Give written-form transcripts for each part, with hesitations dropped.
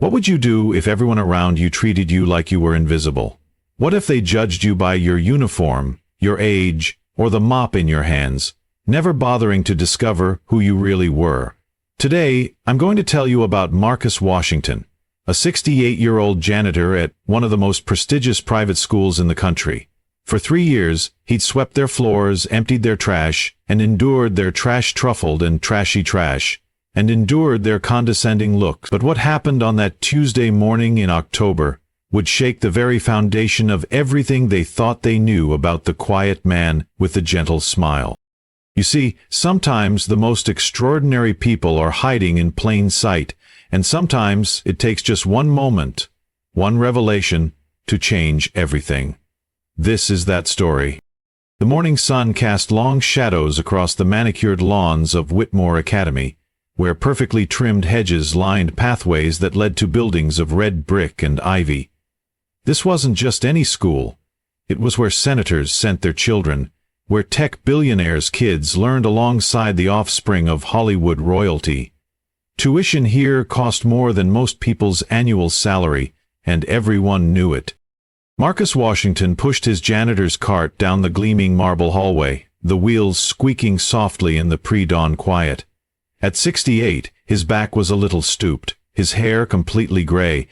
What would you do if everyone around you treated you like you were invisible? What if they judged you by your uniform, your age, or the mop in your hands, never bothering to discover who you really were? Today, I'm going to tell you about Marcus Washington, a 68-year-old janitor at one of the most prestigious private schools in the country. For 3 years, he'd swept their floors, emptied their trash, and endured their trash-truffled and trashy trash, and endured their condescending looks. But what happened on that Tuesday morning in October would shake the very foundation of everything they thought they knew about the quiet man with the gentle smile. You see, sometimes the most extraordinary people are hiding in plain sight, and sometimes it takes just one moment, one revelation, to change everything. This is that story. The morning sun cast long shadows across the manicured lawns of Whitmore Academy, where perfectly trimmed hedges lined pathways that led to buildings of red brick and ivy. This wasn't just any school. It was where senators sent their children, where tech billionaires' kids learned alongside the offspring of Hollywood royalty. Tuition here cost more than most people's annual salary, and everyone knew it. Marcus Washington pushed his janitor's cart down the gleaming marble hallway, the wheels squeaking softly in the pre-dawn quiet. At 68, his back was a little stooped, his hair completely gray,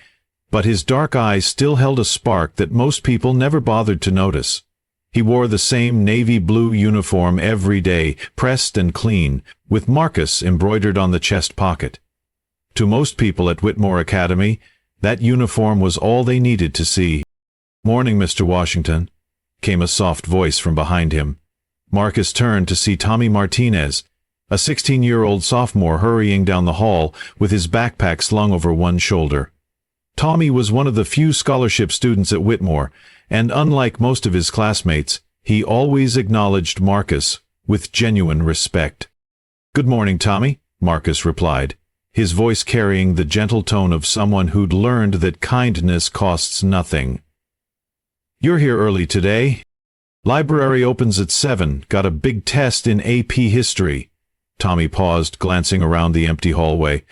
but his dark eyes still held a spark that most people never bothered to notice. He wore the same navy blue uniform every day, pressed and clean, with Marcus embroidered on the chest pocket. To most people at Whitmore Academy, that uniform was all they needed to see. "Morning, Mr. Washington," came a soft voice from behind him. Marcus turned to see Tommy Martinez, a 16-year-old sophomore hurrying down the hall with his backpack slung over one shoulder. Tommy was one of the few scholarship students at Whitmore, and unlike most of his classmates, he always acknowledged Marcus with genuine respect. "Good morning, Tommy," Marcus replied, his voice carrying the gentle tone of someone who'd learned that kindness costs nothing. "You're here early today. Library opens at 7, got a big test in AP history." Tommy paused, glancing around the empty hallway.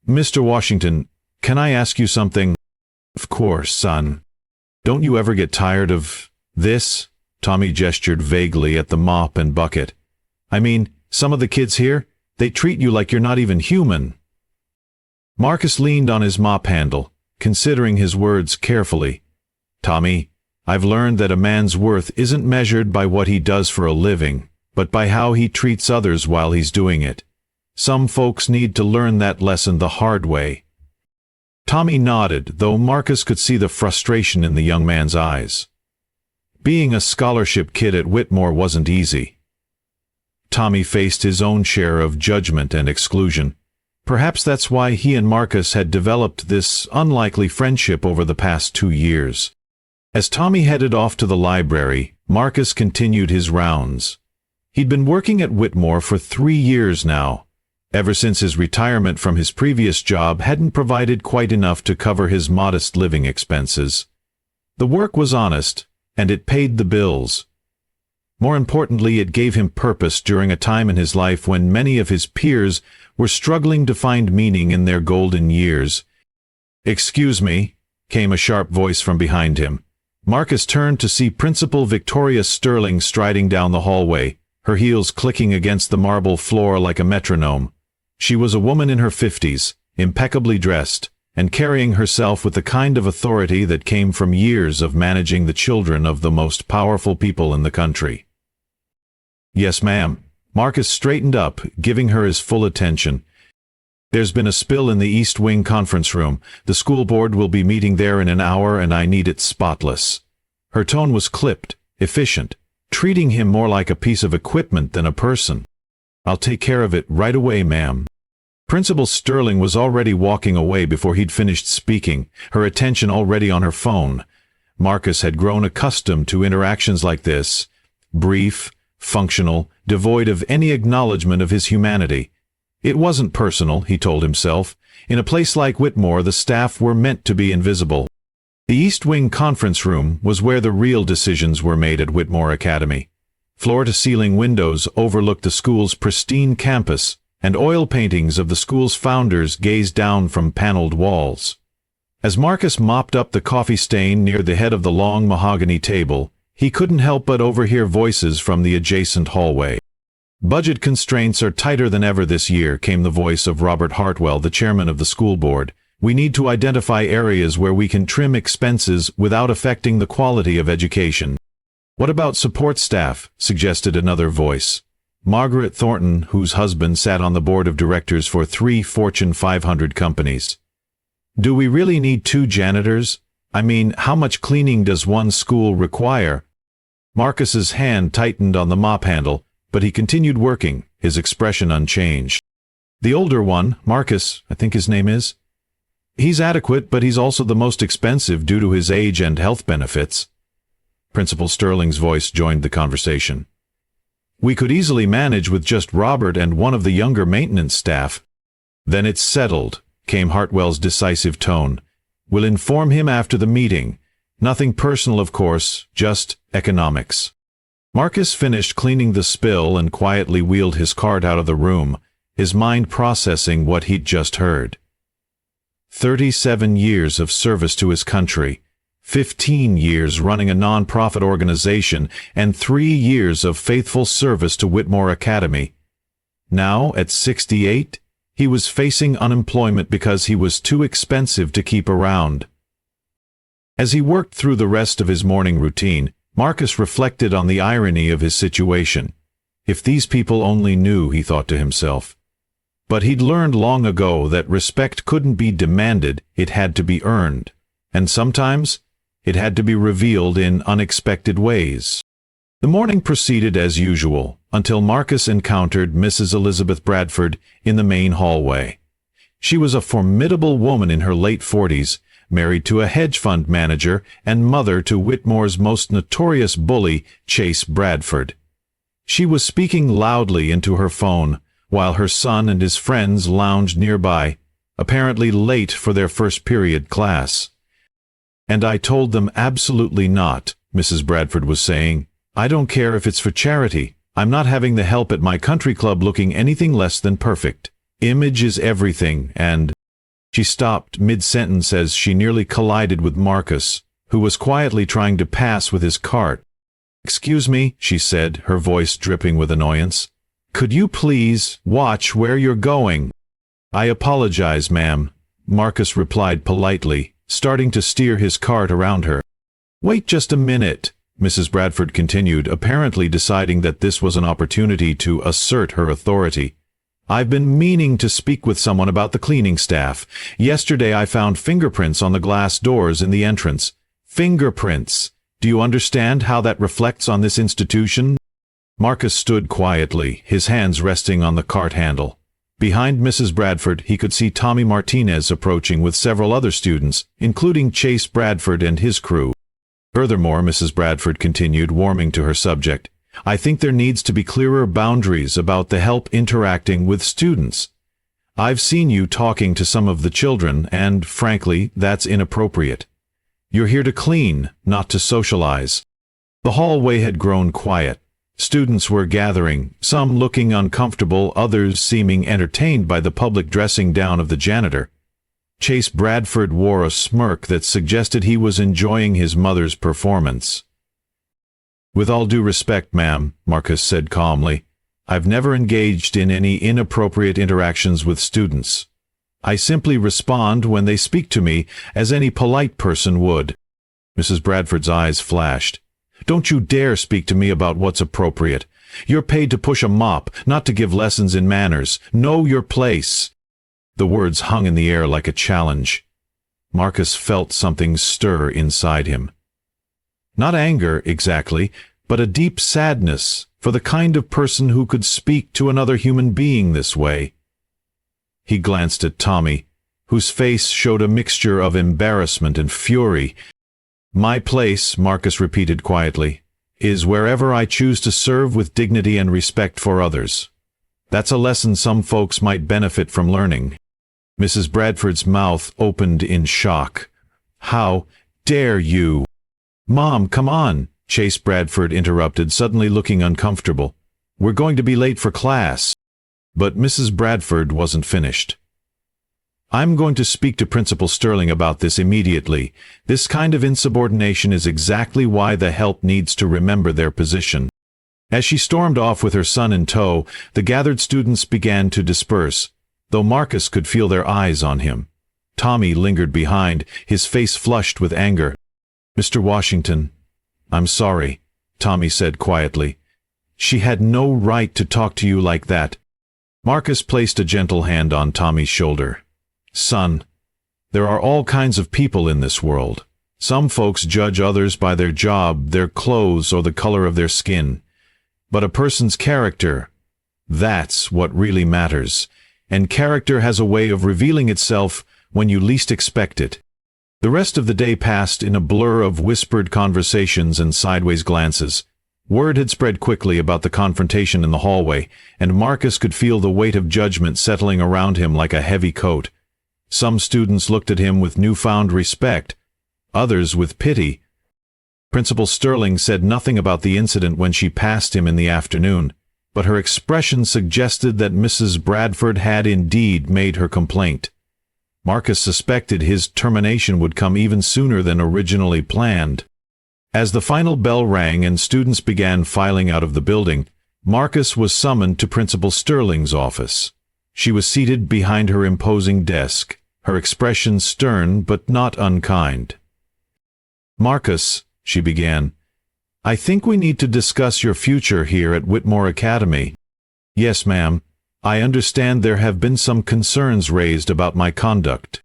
"Mr. Washington, can I ask you something?" "Of course, son. Don't you ever get tired of this?" Tommy gestured vaguely at the mop and bucket. "I mean, some of the kids here, they treat you like you're not even human." Marcus leaned on his mop handle, considering his words carefully. "Tommy, I've learned that a man's worth isn't measured by what he does for a living, but by how he treats others while he's doing it. Some folks need to learn that lesson the hard way." Tommy nodded, though Marcus could see the frustration in the young man's eyes. Being a scholarship kid at Whitmore wasn't easy. Tommy faced his own share of judgment and exclusion. Perhaps that's why he and Marcus had developed this unlikely friendship over the past 2 years. As Tommy headed off to the library, Marcus continued his rounds. He'd been working at Whitmore for 3 years now, ever since his retirement from his previous job hadn't provided quite enough to cover his modest living expenses. The work was honest, and it paid the bills. More importantly, it gave him purpose during a time in his life when many of his peers were struggling to find meaning in their golden years. "Excuse me," came a sharp voice from behind him. Marcus turned to see Principal Victoria Sterling striding down the hallway, her heels clicking against the marble floor like a metronome. She was a woman in her 50s, impeccably dressed, and carrying herself with the kind of authority that came from years of managing the children of the most powerful people in the country. "Yes, ma'am." Marcus straightened up, giving her his full attention. "There's been a spill in the East Wing conference room. The school board will be meeting there in an hour, and I need it spotless." Her tone was clipped, efficient, treating him more like a piece of equipment than a person. "I'll take care of it right away, ma'am." Principal Sterling was already walking away before he'd finished speaking, her attention already on her phone. Marcus had grown accustomed to interactions like this, brief, functional, devoid of any acknowledgement of his humanity. It wasn't personal, he told himself. In a place like Whitmore, the staff were meant to be invisible. The East Wing conference room was where the real decisions were made at Whitmore Academy. Floor-to-ceiling windows overlooked the school's pristine campus, and oil paintings of the school's founders gazed down from paneled walls. As Marcus mopped up the coffee stain near the head of the long mahogany table, he couldn't help but overhear voices from the adjacent hallway. "Budget constraints are tighter than ever this year," came the voice of Robert Hartwell, the chairman of the school board. "We need to identify areas where we can trim expenses without affecting the quality of education." "What about support staff?" suggested another voice. Margaret Thornton, whose husband sat on the board of directors for 3 Fortune 500 companies. "Do we really need 2 janitors? I mean, how much cleaning does one school require?" Marcus's hand tightened on the mop handle, but he continued working, his expression unchanged. "The older one, Marcus, I think his name is. He's adequate, but he's also the most expensive due to his age and health benefits." Principal Sterling's voice joined the conversation. "We could easily manage with just Robert and one of the younger maintenance staff." "Then it's settled," came Hartwell's decisive tone. "We'll inform him after the meeting. Nothing personal, of course, just economics." Marcus finished cleaning the spill and quietly wheeled his cart out of the room, his mind processing what he'd just heard. 37 years of service to his country, 15 years running a non-profit organization, and 3 years of faithful service to Whitmore Academy. Now, at 68, he was facing unemployment because he was too expensive to keep around. As he worked through the rest of his morning routine, Marcus reflected on the irony of his situation. If these people only knew, he thought to himself. But he'd learned long ago that respect couldn't be demanded, it had to be earned. And sometimes, it had to be revealed in unexpected ways. The morning proceeded as usual, until Marcus encountered Mrs. Elizabeth Bradford in the main hallway. She was a formidable woman in her late 40s, married to a hedge fund manager and mother to Whitmore's most notorious bully, Chase Bradford. She was speaking loudly into her phone, while her son and his friends lounged nearby, apparently late for their first period class. "And I told them absolutely not," Mrs. Bradford was saying. "I don't care if it's for charity. I'm not having the help at my country club looking anything less than perfect. Image is everything, and—" She stopped mid-sentence as she nearly collided with Marcus, who was quietly trying to pass with his cart. "Excuse me," she said, her voice dripping with annoyance. "Could you please watch where you're going?" "I apologize, ma'am," Marcus replied politely, starting to steer his cart around her. "Wait just a minute," Mrs. Bradford continued, apparently deciding that this was an opportunity to assert her authority. "I've been meaning to speak with someone about the cleaning staff. Yesterday I found fingerprints on the glass doors in the entrance. Fingerprints! Do you understand how that reflects on this institution?" Marcus stood quietly, his hands resting on the cart handle. Behind Mrs. Bradford, he could see Tommy Martinez approaching with several other students, including Chase Bradford and his crew. "Furthermore," Mrs. Bradford continued, warming to her subject, "I think there needs to be clearer boundaries about the help interacting with students. I've seen you talking to some of the children, and, frankly, that's inappropriate. You're here to clean, not to socialize." The hallway had grown quiet. Students were gathering, some looking uncomfortable, others seeming entertained by the public dressing down of the janitor. Chase Bradford wore a smirk that suggested he was enjoying his mother's performance. "With all due respect, ma'am," Marcus said calmly, "I've never engaged in any inappropriate interactions with students. I simply respond when they speak to me as any polite person would." Mrs. Bradford's eyes flashed. "Don't you dare speak to me about what's appropriate. You're paid to push a mop, not to give lessons in manners. Know your place." The words hung in the air like a challenge. Marcus felt something stir inside him. Not anger, exactly, but a deep sadness for the kind of person who could speak to another human being this way. He glanced at Tommy, whose face showed a mixture of embarrassment and fury. "My place," Marcus repeated quietly, "is wherever I choose to serve with dignity and respect for others. That's a lesson some folks might benefit from learning." Mrs. Bradford's mouth opened in shock. "How dare you?" "Mom, come on," Chase Bradford interrupted, suddenly looking uncomfortable. "We're going to be late for class." But Mrs. Bradford wasn't finished. I'm going to speak to Principal Sterling about this immediately. This kind of insubordination is exactly why the help needs to remember their position." As she stormed off with her son in tow, the gathered students began to disperse, though Marcus could feel their eyes on him. Tommy lingered behind, his face flushed with anger. "Mr. Washington, I'm sorry," Tommy said quietly. "She had no right to talk to you like that." Marcus placed a gentle hand on Tommy's shoulder. "Son, there are all kinds of people in this world. Some folks judge others by their job, their clothes, or the color of their skin. But a person's character, that's what really matters. And character has a way of revealing itself when you least expect it." The rest of the day passed in a blur of whispered conversations and sideways glances. Word had spread quickly about the confrontation in the hallway, and Marcus could feel the weight of judgment settling around him like a heavy coat. Some students looked at him with newfound respect, others with pity. Principal Sterling said nothing about the incident when she passed him in the afternoon, but her expression suggested that Mrs. Bradford had indeed made her complaint. Marcus suspected his termination would come even sooner than originally planned. As the final bell rang and students began filing out of the building, Marcus was summoned to Principal Sterling's office. She was seated behind her imposing desk, her expression stern but not unkind. "Marcus," she began, "I think we need to discuss your future here at Whitmore Academy." "Yes, ma'am. I understand there have been some concerns raised about my conduct."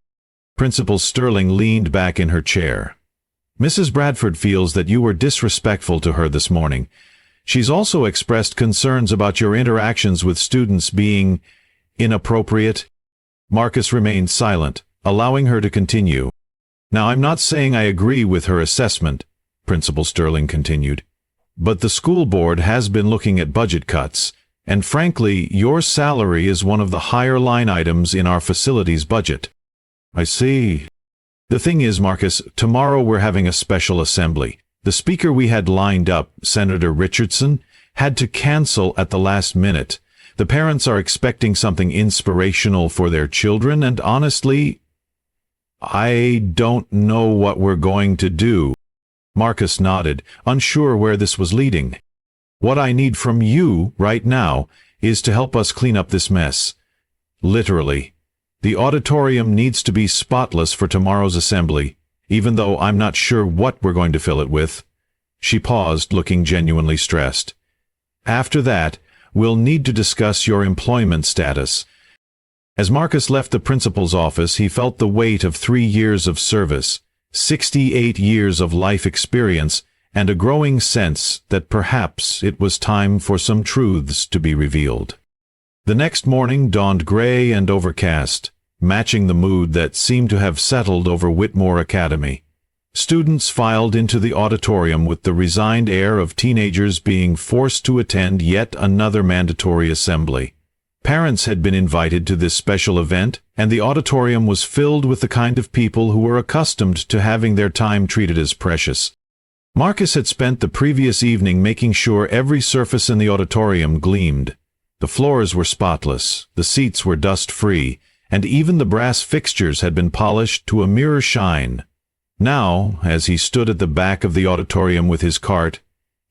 Principal Sterling leaned back in her chair. "Mrs. Bradford feels that you were disrespectful to her this morning. She's also expressed concerns about your interactions with students being inappropriate." Marcus remained silent, allowing her to continue. "Now, I'm not saying I agree with her assessment," Principal Sterling continued, "but the school board has been looking at budget cuts, and frankly, your salary is one of the higher line items in our facilities budget." "I see. The thing is, Marcus, tomorrow we're having a special assembly. The speaker we had lined up, Senator Richardson, had to cancel at the last minute. The parents are expecting something inspirational for their children, and honestly, I don't know what we're going to do." Marcus nodded, unsure where this was leading. "What I need from you right now is to help us clean up this mess. Literally. The auditorium needs to be spotless for tomorrow's assembly, even though I'm not sure what we're going to fill it with." She paused, looking genuinely stressed. "After that, we'll need to discuss your employment status." As Marcus left the principal's office, he felt the weight of 3 years of service, 68 years of life experience, and a growing sense that perhaps it was time for some truths to be revealed. The next morning dawned gray and overcast, matching the mood that seemed to have settled over Whitmore Academy. Students filed into the auditorium with the resigned air of teenagers being forced to attend yet another mandatory assembly. Parents had been invited to this special event, and the auditorium was filled with the kind of people who were accustomed to having their time treated as precious. Marcus had spent the previous evening making sure every surface in the auditorium gleamed. The floors were spotless, the seats were dust-free, and even the brass fixtures had been polished to a mirror shine. Now, as he stood at the back of the auditorium with his cart,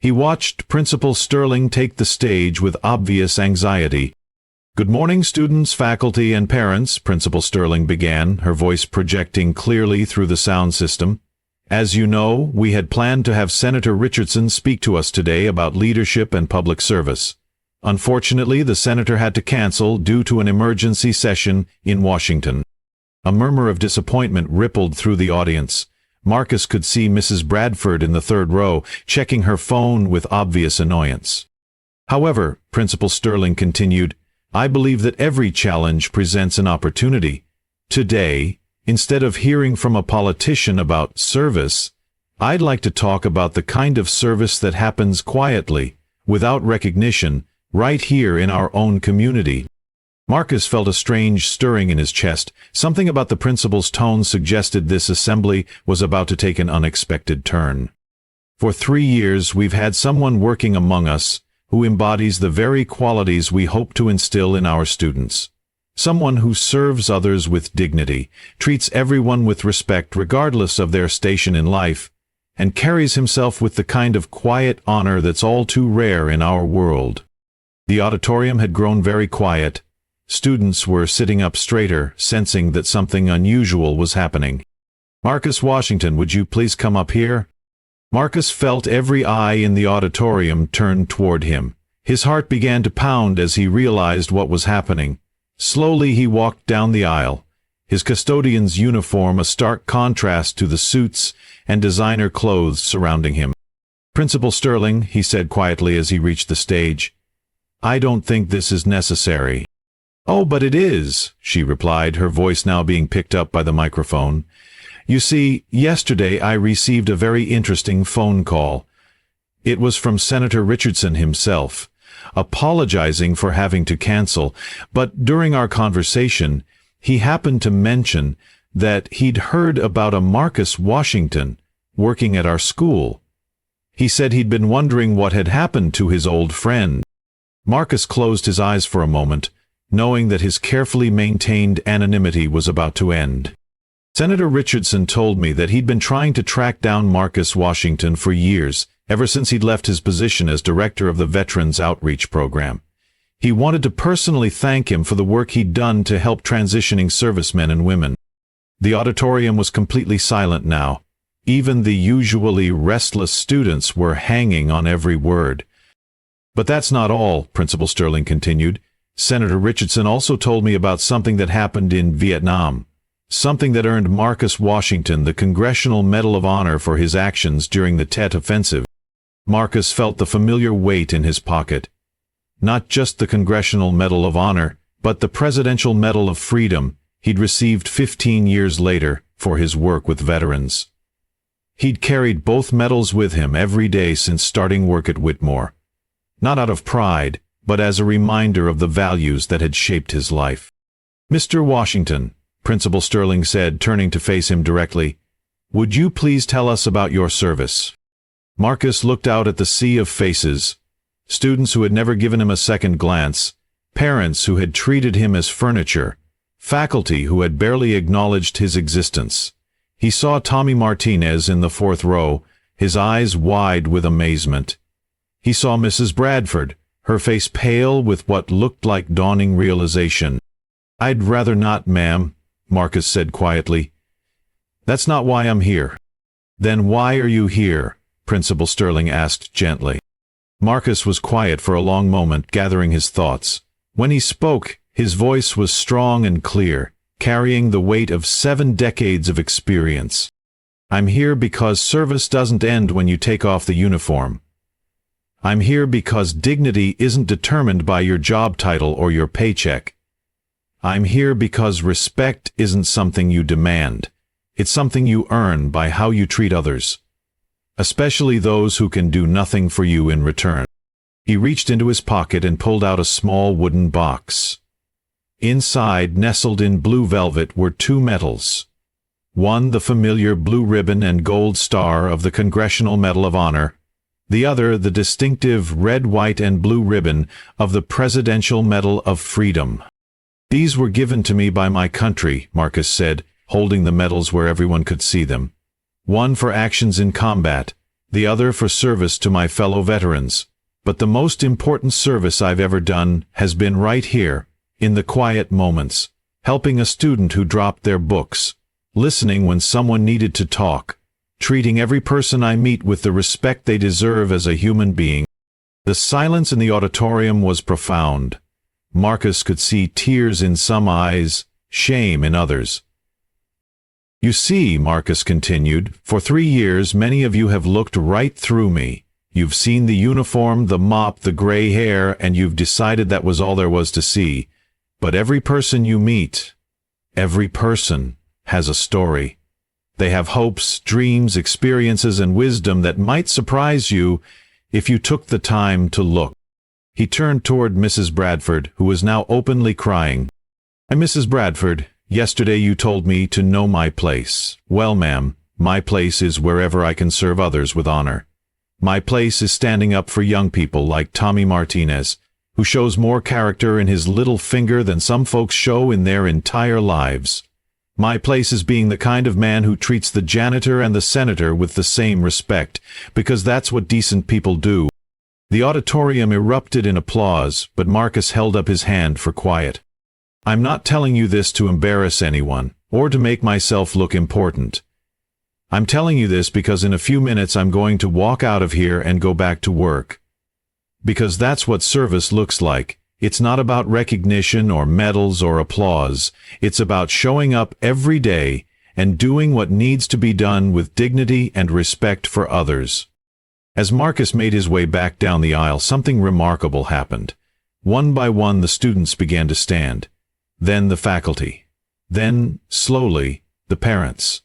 he watched Principal Sterling take the stage with obvious anxiety. "Good morning, students, faculty, and parents," Principal Sterling began, her voice projecting clearly through the sound system. "As you know, we had planned to have Senator Richardson speak to us today about leadership and public service. Unfortunately, the senator had to cancel due to an emergency session in Washington." A murmur of disappointment rippled through the audience. Marcus could see Mrs. Bradford in the third row, checking her phone with obvious annoyance. "However," Principal Sterling continued, "I believe that every challenge presents an opportunity. Today, instead of hearing from a politician about service, I'd like to talk about the kind of service that happens quietly, without recognition, right here in our own community." Marcus felt a strange stirring in his chest. Something about the principal's tone suggested this assembly was about to take an unexpected turn. "For 3 years we've had someone working among us who embodies the very qualities we hope to instill in our students. Someone who serves others with dignity, treats everyone with respect regardless of their station in life, and carries himself with the kind of quiet honor that's all too rare in our world. The auditorium had grown very quiet. Students were sitting up straighter, sensing that something unusual was happening. "Marcus Washington, would you please come up here?" Marcus felt every eye in the auditorium turned toward him. His heart began to pound as he realized what was happening. Slowly he walked down the aisle, his custodian's uniform a stark contrast to the suits and designer clothes surrounding him. "Principal Sterling," he said quietly as he reached the stage, "I don't think this is necessary." "Oh, but it is," she replied, her voice now being picked up by the microphone. "You see, yesterday I received a very interesting phone call. It was from Senator Richardson himself, apologizing for having to cancel, but during our conversation, he happened to mention that he'd heard about a Marcus Washington working at our school. He said he'd been wondering what had happened to his old friend." Marcus closed his eyes for a moment, knowing that his carefully maintained anonymity was about to end. "Senator Richardson told me that he'd been trying to track down Marcus Washington for years, ever since he'd left his position as director of the Veterans Outreach Program. He wanted to personally thank him for the work he'd done to help transitioning servicemen and women." The auditorium was completely silent now. Even the usually restless students were hanging on every word. "But that's not all," Principal Sterling continued. "Senator Richardson also told me about something that happened in Vietnam. Something that earned Marcus Washington the Congressional Medal of Honor for his actions during the Tet Offensive." Marcus felt the familiar weight in his pocket. Not just the Congressional Medal of Honor, but the Presidential Medal of Freedom he'd received 15 years later for his work with veterans. He'd carried both medals with him every day since starting work at Whitmore. Not out of pride, but as a reminder of the values that had shaped his life. "Mr. Washington," Principal Sterling said, turning to face him directly, "would you please tell us about your service?" Marcus looked out at the sea of faces, students who had never given him a second glance, parents who had treated him as furniture, faculty who had barely acknowledged his existence. He saw Tommy Martinez in the fourth row, his eyes wide with amazement. He saw Mrs. Bradford, her face pale with what looked like dawning realization. "I'd rather not, ma'am," Marcus said quietly. "That's not why I'm here." "Then why are you here?" Principal Sterling asked gently. Marcus was quiet for a long moment, gathering his thoughts. When he spoke, his voice was strong and clear, carrying the weight of 7 decades of experience. "I'm here because service doesn't end when you take off the uniform. I'm here because dignity isn't determined by your job title or your paycheck. I'm here because respect isn't something you demand. It's something you earn by how you treat others, especially those who can do nothing for you in return." He reached into his pocket and pulled out a small wooden box. Inside, nestled in blue velvet, were 2 medals. One, the familiar blue ribbon and gold star of the Congressional Medal of Honor. The other, the distinctive red, white, and blue ribbon of the Presidential Medal of Freedom. "These were given to me by my country," Marcus said, holding the medals where everyone could see them. "One for actions in combat, the other for service to my fellow veterans. But the most important service I've ever done has been right here, in the quiet moments, helping a student who dropped their books, listening when someone needed to talk, treating every person I meet with the respect they deserve as a human being." The silence in the auditorium was profound. Marcus could see tears in some eyes, shame in others. "You see," Marcus continued, "for 3 years many of you have looked right through me. You've seen the uniform, the mop, the gray hair, and you've decided that was all there was to see. But every person you meet, every person, has a story. They have hopes, dreams, experiences, and wisdom that might surprise you if you took the time to look." He turned toward Mrs. Bradford, who was now openly crying. "I'm Mrs. Bradford. Yesterday you told me to know my place. Well, ma'am, my place is wherever I can serve others with honor. My place is standing up for young people like Tommy Martinez, who shows more character in his little finger than some folks show in their entire lives. My place is being the kind of man who treats the janitor and the senator with the same respect, because that's what decent people do." The auditorium erupted in applause, but Marcus held up his hand for quiet. "I'm not telling you this to embarrass anyone, or to make myself look important. I'm telling you this because in a few minutes I'm going to walk out of here and go back to work. Because that's what service looks like. It's not about recognition or medals or applause. It's about showing up every day and doing what needs to be done with dignity and respect for others." As Marcus made his way back down the aisle, something remarkable happened. One by one the students began to stand. Then the faculty. Then, slowly, the parents.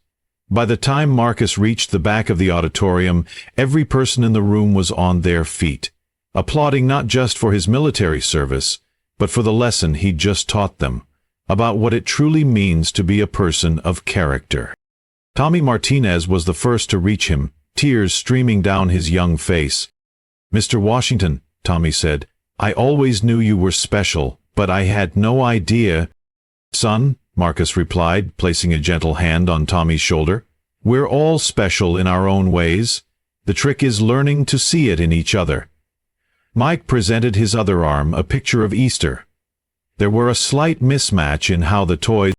By the time Marcus reached the back of the auditorium, every person in the room was on their feet, applauding not just for his military service, but for the lesson he'd just taught them, about what it truly means to be a person of character. Tommy Martinez was the first to reach him, tears streaming down his young face. "Mr. Washington," Tommy said, "I always knew you were special, but I had no idea." "Son," Marcus replied, placing a gentle hand on Tommy's shoulder, "we're all special in our own ways. The trick is learning to see it in each other." Mike presented his other arm, a picture of Easter. There were a slight mismatch in how the toys.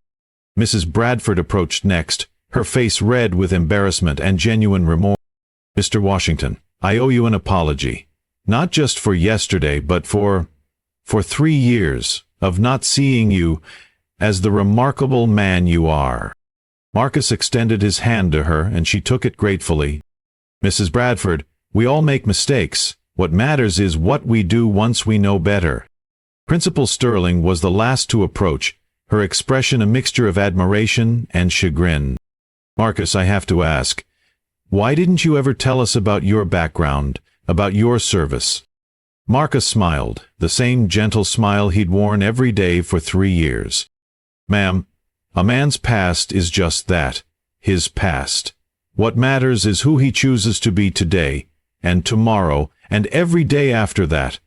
Mrs. Bradford approached next, her face red with embarrassment and genuine remorse. "Mr. Washington, I owe you an apology. Not just for yesterday, but for 3 years of not seeing you as the remarkable man you are." Marcus extended his hand to her, and she took it gratefully. "Mrs. Bradford, we all make mistakes. What matters is what we do once we know better." Principal Sterling was the last to approach, her expression a mixture of admiration and chagrin. "Marcus, I have to ask, why didn't you ever tell us about your background, about your service?" Marcus smiled, the same gentle smile he'd worn every day for 3 years. "Ma'am, a man's past is just that, his past. What matters is who he chooses to be today, and tomorrow, and every day after that.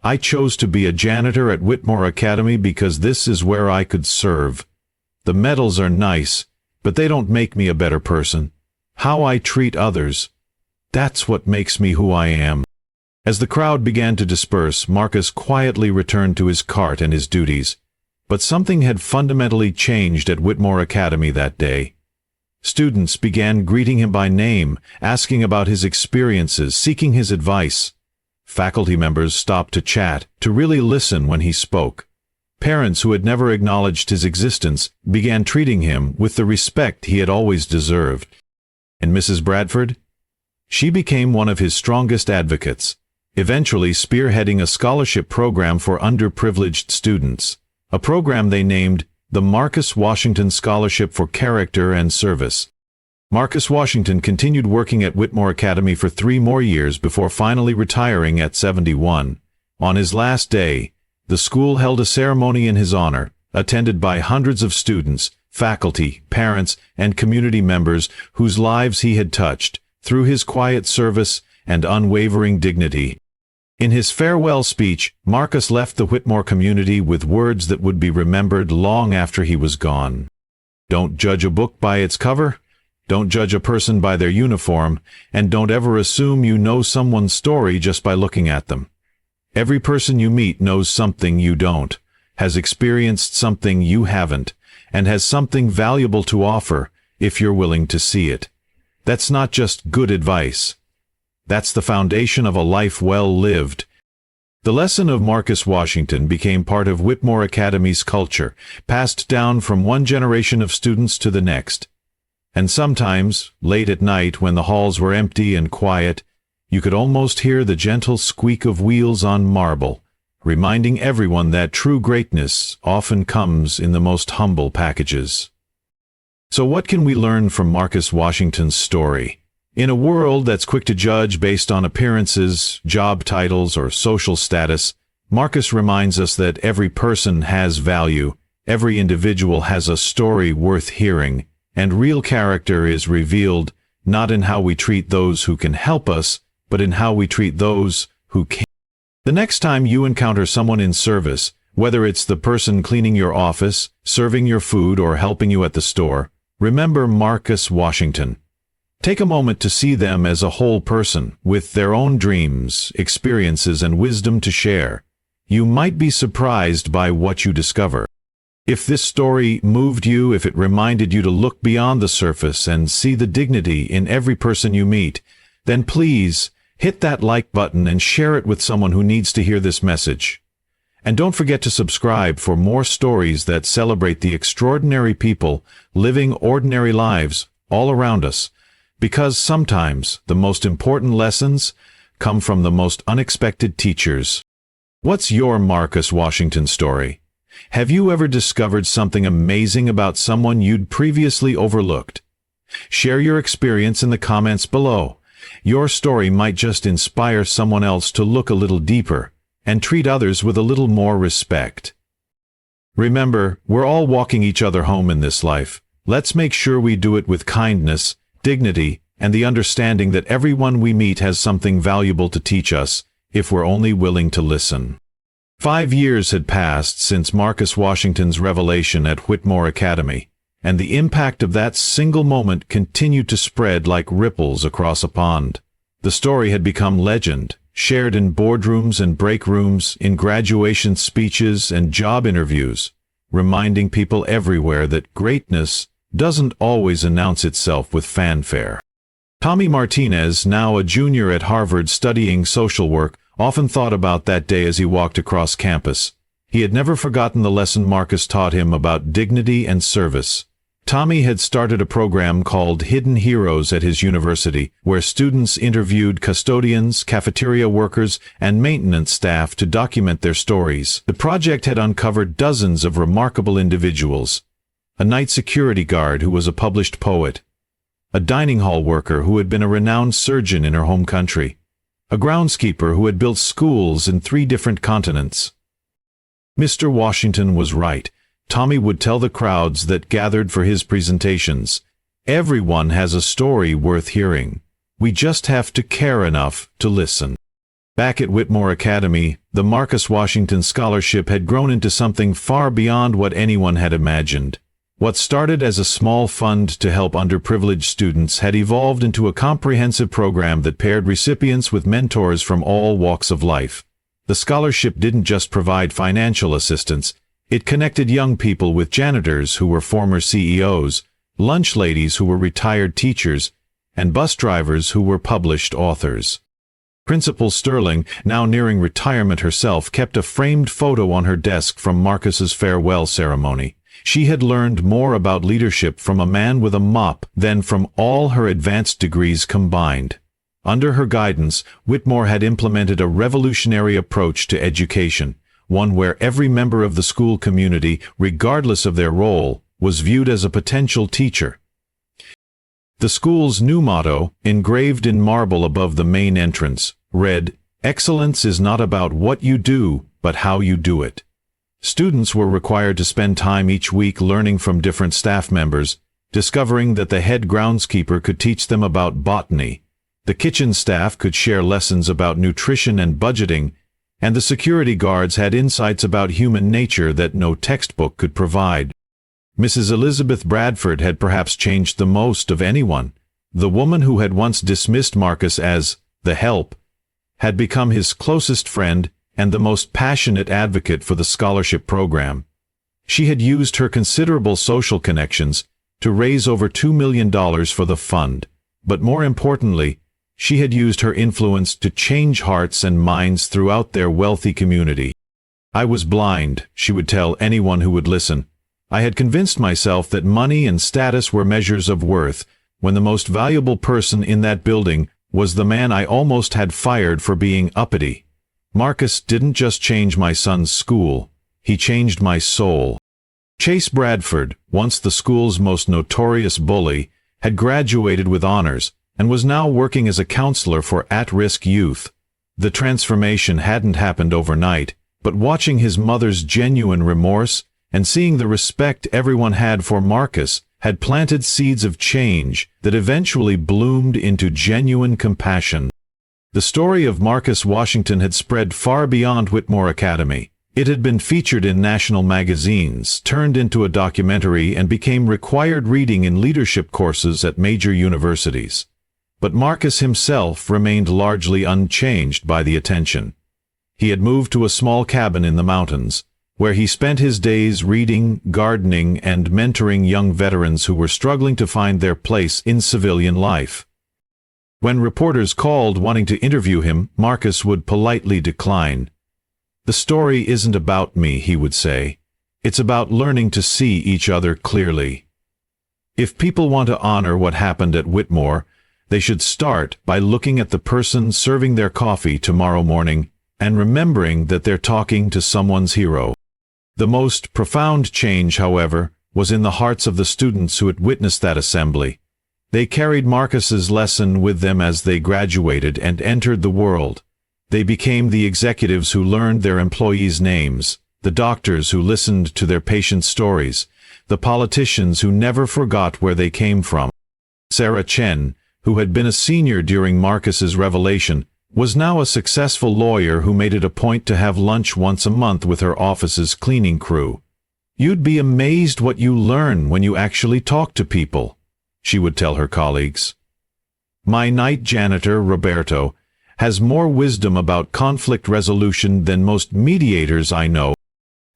I chose to be a janitor at Whitmore Academy because this is where I could serve. The medals are nice, but they don't make me a better person. How I treat others, that's what makes me who I am." As the crowd began to disperse, Marcus quietly returned to his cart and his duties. But something had fundamentally changed at Whitmore Academy that day. Students began greeting him by name, asking about his experiences, seeking his advice. Faculty members stopped to chat, to really listen when he spoke. Parents who had never acknowledged his existence began treating him with the respect he had always deserved. And Mrs. Bradford? She became one of his strongest advocates, eventually spearheading a scholarship program for underprivileged students, a program they named the Marcus Washington Scholarship for Character and Service. Marcus Washington continued working at Whitmore Academy for 3 more years before finally retiring at 71. On his last day, the school held a ceremony in his honor, attended by hundreds of students, faculty, parents, and community members whose lives he had touched through his quiet service and unwavering dignity. In his farewell speech, Marcus left the Whitmore community with words that would be remembered long after he was gone. "Don't judge a book by its cover. Don't judge a person by their uniform, and don't ever assume you know someone's story just by looking at them. Every person you meet knows something you don't, has experienced something you haven't, and has something valuable to offer if you're willing to see it. That's not just good advice. That's the foundation of a life well lived." The lesson of Marcus Washington became part of Whitmore Academy's culture, passed down from one generation of students to the next. And sometimes, late at night when the halls were empty and quiet, you could almost hear the gentle squeak of wheels on marble, reminding everyone that true greatness often comes in the most humble packages. So what can we learn from Marcus Washington's story? In a world that's quick to judge based on appearances, job titles, or social status, Marcus reminds us that every person has value, every individual has a story worth hearing, and real character is revealed not in how we treat those who can help us, but in how we treat those who can't. The next time you encounter someone in service, whether it's the person cleaning your office, serving your food, or helping you at the store, remember Marcus Washington. Take a moment to see them as a whole person, with their own dreams, experiences, and wisdom to share. You might be surprised by what you discover. If this story moved you, if it reminded you to look beyond the surface and see the dignity in every person you meet, then please hit that like button and share it with someone who needs to hear this message. And don't forget to subscribe for more stories that celebrate the extraordinary people living ordinary lives all around us, because sometimes the most important lessons come from the most unexpected teachers. What's your Marcus Washington story? Have you ever discovered something amazing about someone you'd previously overlooked? Share your experience in the comments below. Your story might just inspire someone else to look a little deeper and treat others with a little more respect. Remember, we're all walking each other home in this life. Let's make sure we do it with kindness, dignity, and the understanding that everyone we meet has something valuable to teach us, if we're only willing to listen. 5 years had passed since Marcus Washington's revelation at Whitmore Academy, and the impact of that single moment continued to spread like ripples across a pond. The story had become legend, shared in boardrooms and break rooms, in graduation speeches and job interviews, reminding people everywhere that greatness doesn't always announce itself with fanfare. Tommy Martinez, now a junior at Harvard studying social work, often thought about that day as he walked across campus. He had never forgotten the lesson Marcus taught him about dignity and service. Tommy had started a program called Hidden Heroes at his university, where students interviewed custodians, cafeteria workers, and maintenance staff to document their stories. The project had uncovered dozens of remarkable individuals: a night security guard who was a published poet, a dining hall worker who had been a renowned surgeon in her home country, a groundskeeper who had built schools in 3 different continents. Mr. Washington was right. Tommy would tell the crowds that gathered for his presentations, everyone has a story worth hearing. We just have to care enough to listen. Back at Whitmore Academy, the Marcus Washington Scholarship had grown into something far beyond what anyone had imagined. What started as a small fund to help underprivileged students had evolved into a comprehensive program that paired recipients with mentors from all walks of life. The scholarship didn't just provide financial assistance. It connected young people with janitors who were former CEOs, lunch ladies who were retired teachers, and bus drivers who were published authors. Principal Sterling, now nearing retirement herself, kept a framed photo on her desk from Marcus's farewell ceremony. She had learned more about leadership from a man with a mop than from all her advanced degrees combined. Under her guidance, Whitmore had implemented a revolutionary approach to education, one where every member of the school community, regardless of their role, was viewed as a potential teacher. The school's new motto, engraved in marble above the main entrance, read, "Excellence is not about what you do, but how you do it." Students were required to spend time each week learning from different staff members, discovering that the head groundskeeper could teach them about botany, the kitchen staff could share lessons about nutrition and budgeting, and the security guards had insights about human nature that no textbook could provide. Mrs. Elizabeth Bradford had perhaps changed the most of anyone. The woman who had once dismissed Marcus as the help had become his closest friend and the most passionate advocate for the scholarship program. She had used her considerable social connections to raise over $2 million for the fund, but more importantly, she had used her influence to change hearts and minds throughout their wealthy community. "I was blind," she would tell anyone who would listen. "I had convinced myself that money and status were measures of worth, when the most valuable person in that building was the man I almost had fired for being uppity. Marcus didn't just change my son's school, he changed my soul." Chase Bradford, once the school's most notorious bully, had graduated with honors and was now working as a counselor for at-risk youth. The transformation hadn't happened overnight, but watching his mother's genuine remorse and seeing the respect everyone had for Marcus had planted seeds of change that eventually bloomed into genuine compassion. The story of Marcus Washington had spread far beyond Whitmore Academy. It had been featured in national magazines, turned into a documentary, and became required reading in leadership courses at major universities. But Marcus himself remained largely unchanged by the attention. He had moved to a small cabin in the mountains, where he spent his days reading, gardening, and mentoring young veterans who were struggling to find their place in civilian life. When reporters called wanting to interview him, Marcus would politely decline. "The story isn't about me," he would say. "It's about learning to see each other clearly." If people want to honor what happened at Whitmore, they should start by looking at the person serving their coffee tomorrow morning and remembering that they're talking to someone's hero. The most profound change, however, was in the hearts of the students who had witnessed that assembly. They carried Marcus's lesson with them as they graduated and entered the world. They became the executives who learned their employees' names, the doctors who listened to their patients' stories, the politicians who never forgot where they came from. Sarah Chen, who had been a senior during Marcus's revelation, was now a successful lawyer who made it a point to have lunch once a month with her office's cleaning crew. "You'd be amazed what you learn when you actually talk to people," she would tell her colleagues. "My night janitor, Roberto, has more wisdom about conflict resolution than most mediators I know."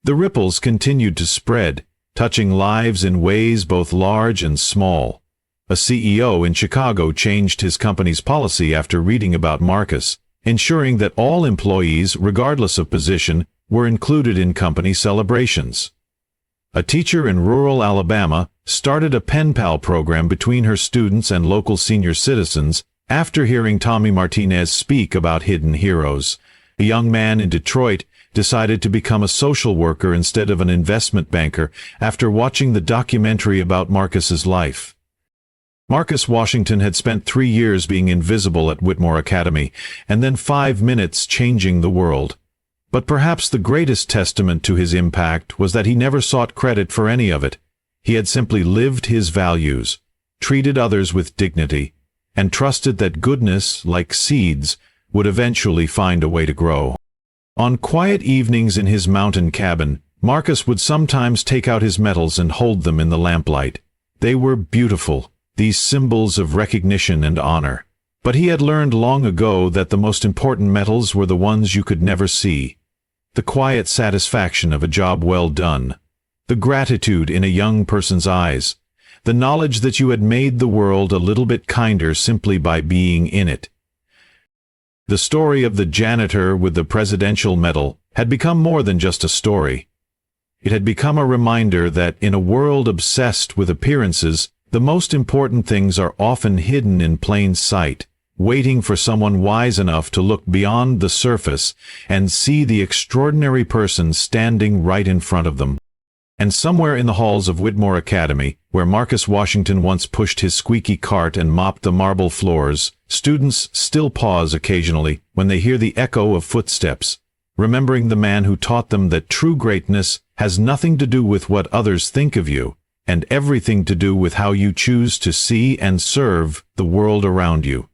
The ripples continued to spread, touching lives in ways both large and small. A CEO in Chicago changed his company's policy after reading about Marcus, ensuring that all employees, regardless of position, were included in company celebrations. A teacher in rural Alabama started a pen pal program between her students and local senior citizens after hearing Tommy Martinez speak about hidden heroes. A young man in Detroit decided to become a social worker instead of an investment banker after watching the documentary about Marcus's life. Marcus Washington had spent 3 years being invisible at Whitmore Academy, and then 5 minutes changing the world. But perhaps the greatest testament to his impact was that he never sought credit for any of it. He had simply lived his values, treated others with dignity, and trusted that goodness, like seeds, would eventually find a way to grow. On quiet evenings in his mountain cabin, Marcus would sometimes take out his medals and hold them in the lamplight. They were beautiful, these symbols of recognition and honor. But he had learned long ago that the most important medals were the ones you could never see. The quiet satisfaction of a job well done, the gratitude in a young person's eyes, the knowledge that you had made the world a little bit kinder simply by being in it. The story of the janitor with the presidential medal had become more than just a story. It had become a reminder that in a world obsessed with appearances, the most important things are often hidden in plain sight, waiting for someone wise enough to look beyond the surface and see the extraordinary person standing right in front of them. And somewhere in the halls of Whitmore Academy, where Marcus Washington once pushed his squeaky cart and mopped the marble floors, students still pause occasionally when they hear the echo of footsteps, remembering the man who taught them that true greatness has nothing to do with what others think of you, and everything to do with how you choose to see and serve the world around you.